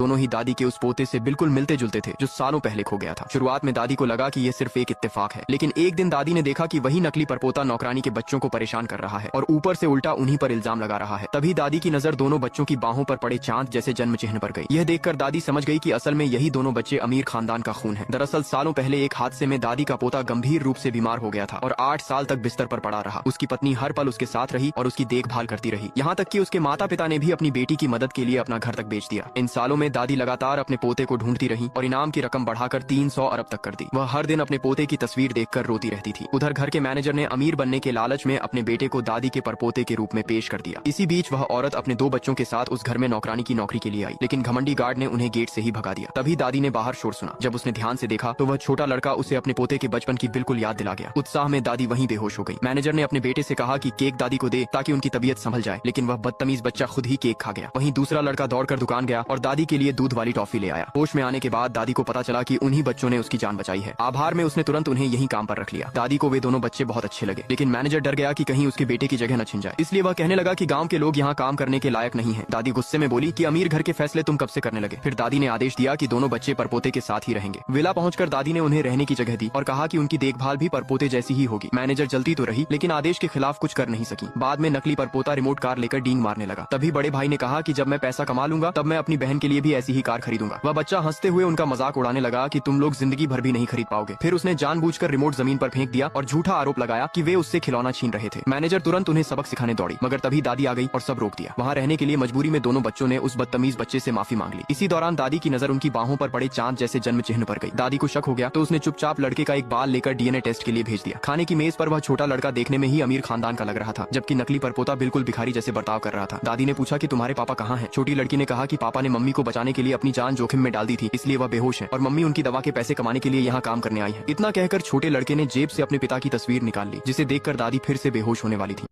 दोनों ही दादी के उस पोते से बिल्कुल मिलते जुलते थे जो सालों पहले खो गया था। शुरुआत में दादी को लगा कि ये सिर्फ एक इत्तेफाक है, लेकिन एक दिन दादी ने देखा कि वही नकली परपोता नौकरानी के बच्चों को परेशान कर रहा है और ऊपर से उल्टा उन्हीं पर इल्जाम लगा रहा है। तभी दादी की नजर दोनों बच्चों की बाहों पर पड़े चांद जैसे जन्म चिन्ह पर गई। यह देखकर दादी समझ गई कि असल में यही दोनों बच्चे अमीर खानदान का खून है। दरअसल सालों पहले एक हादसे में दादी का पोता गंभीर रूप से बीमार हो गया था और 8 साल तक बिस्तर पर पड़ा रहा। उसकी पत्नी हर पल उसके साथ रही और उसकी देखभाल करती रही, यहाँ तक कि उसके माता पिता ने भी अपनी बेटी की मदद के लिए अपना घर तक बेच दिया। इन सालों में दादी लगातार अपने पोते को ढूंढती रही और इनाम की रकम बढ़ाकर 300 अरब तक कर दी। वह हर दिन अपने पोते की तस्वीर देखकर रोती रहती थी। उधर घर के मैनेजर ने अमीर बनने के लालच में अपने बेटे को दादी के परपोते के रूप में पेश कर दिया। इसी बीच वह औरत अपने 2 बच्चों के साथ उस घर में नौकरानी की नौकरी के लिए आई, लेकिन घमंडी गार्ड ने उन्हें गेट से ही भगा दिया। तभी दादी ने बाहर शोर सुना। जब उसने ध्यान से देखा तो वह छोटा लड़का उसे अपने पोते के बचपन की बिल्कुल याद दिला गया। उत्साह में दादी वहीं बेहोश हो गई। मैनेजर ने अपने बेटे से कहा कि केक दादी को दे ताकि उनकी तबीयत संभल जाए, लेकिन वह बदतमीज बच्चा खुद ही केक खा गया। वहीं दूसरा लड़का दौड़कर दुकान गया और दादी के लिए दूध वाली टॉफी ले आया। होश में आने के बाद दादी को पता चला कि उन्हीं बच्चों ने उसकी जान बचाई है। आभार में उसने तुरंत उन्हें यहीं काम पर रख लिया। दादी को वे दोनों बच्चे बहुत अच्छे लगे, लेकिन मैनेजर डर गया कि कहीं उसके बेटे की जगह न छिन जाए, इसलिए वह कहने लगा कि गांव के लोग यहाँ काम करने के लायक नहीं है। दादी गुस्से में बोली कि अमीर घर के फैसले तुम कब से करने लगे। फिर दादी ने आदेश दिया कि दोनों बच्चे परपोते के साथ ही रहेंगे। विला पहुंचकर दादी ने उन्हें रहने की जगह दी और कहा कि उनकी देखभाल भी परपोते जैसी ही होगी। मैनेजर जलती तो रही, लेकिन आदेश के खिलाफ कुछ कर नहीं सकी। बाद में नकली परपोता रिमोट कार लेकर डींग मारने लगा। तभी बड़े भाई ने कहा कि जब मैं पैसा कमा लूंगा तब मैं अपनी बहन के लिए भी ऐसी ही कार खरीदूंगा। वह बच्चा हंसते हुए उनका मजाक उड़ाने लगा कि तुम लोग जिंदगी भर भी नहीं खरीद पाओगे। फिर उसने जानबूझकर रिमोट जमीन पर फेंक दिया और झूठा आरोप लगाया कि वे उससे खिलौना छीन रहे थे। मैनेजर तुरंत उन्हें सबक सिखाने दौड़ी, मगर तभी दादी आ गई और सब रोक दिया। वहाँ रहने के लिए मजबूरी में दोनों बच्चों ने उस बदतमीज बच्चे से माफी मांग ली। इसी दौरान दादी की नजर उनकी बाहों पर पड़े चांद जैसे जन्म चिन्ह पर गई। दादी को शक हो गया तो उसने चुपचाप लड़के का एक बाल लेकर डीएनए टेस्ट के लिए भेज दिया। खाने की मेज पर वह छोटा लड़का देखने में ही अमीर खानदान का लग रहा था, जबकि नकली परपोता बिल्कुल भिखारी जैसे बर्ताव कर रहा था। दादी ने पूछा कि तुम्हारे पापा कहाँ हैं? छोटी लड़की ने कहा कि पापा ने मम्मी को बचाने के लिए अपनी जान जोखिम में डाल दी थी, इसलिए वह बेहोश है और मम्मी उनकी दवा के पैसे कमाने के लिए यहाँ काम करने आई है। इतना कहकर छोटे लड़के ने जेब से अपने पिता की तस्वीर निकाल ली, जिसे देखकर दादी फिर से बेहोश होने वाली थी।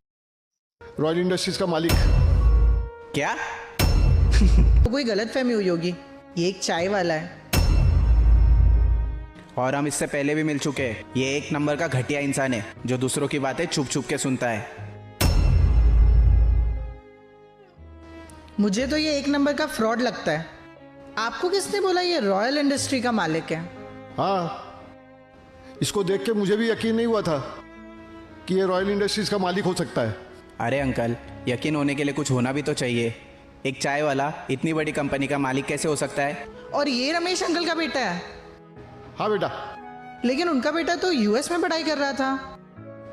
रॉयल इंडस्ट्रीज का मालिक क्या? तो कोई गलतफहमी हुई होगी, ये एक चाय वाला है। और हम इससे पहले भी मिल चुके हैं। ये एक नंबर का घटिया इंसान है जो दूसरों की बातें छुप छुप के सुनता है। मुझे तो ये एक नंबर का फ्रॉड लगता है। आपको किसने बोला ये रॉयल इंडस्ट्री का मालिक है? हाँ, इसको देख के मुझे भी यकीन नहीं हुआ था कि ये रॉयल इंडस्ट्रीज का मालिक हो सकता है। अरे अंकल, यकीन होने के लिए कुछ होना भी तो चाहिए। एक चाय वाला इतनी बड़ी कंपनी का मालिक कैसे हो सकता है? और ये रमेश अंकल का बेटा है? हाँ बेटा। लेकिन उनका बेटा तो यूएस में पढ़ाई कर रहा था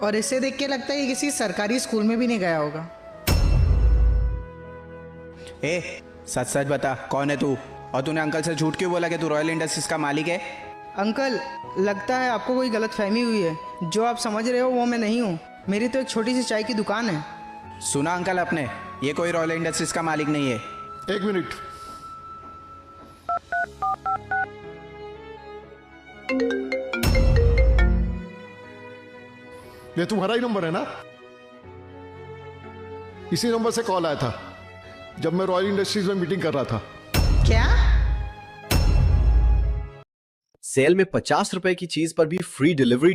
और इससे देख के लगता है ये किसी सरकारी स्कूल में भी नहीं गया होगा। ए, सच सच बता, कौन है तू? और तूने अंकल से झूठ क्यों बोला कि तू रॉयल इंडस्ट्रीज का मालिक है? अंकल, लगता है आपको कोई गलतफहमी हुई है। जो आप समझ रहे हो वो मैं नहीं हूँ। मेरी तो एक छोटी सी चाय की दुकान है। सुना अंकल आपने, ये कोई रॉयल इंडस्ट्रीज का मालिक नहीं है। एक मिनट। ये तुम्हारा ही नंबर है ना? इसी नंबर से कॉल आया था जब मैं रॉयल इंडस्ट्रीज में मीटिंग कर रहा था। क्या? सेल में 50 रुपए की चीज पर भी फ्री डिलीवरी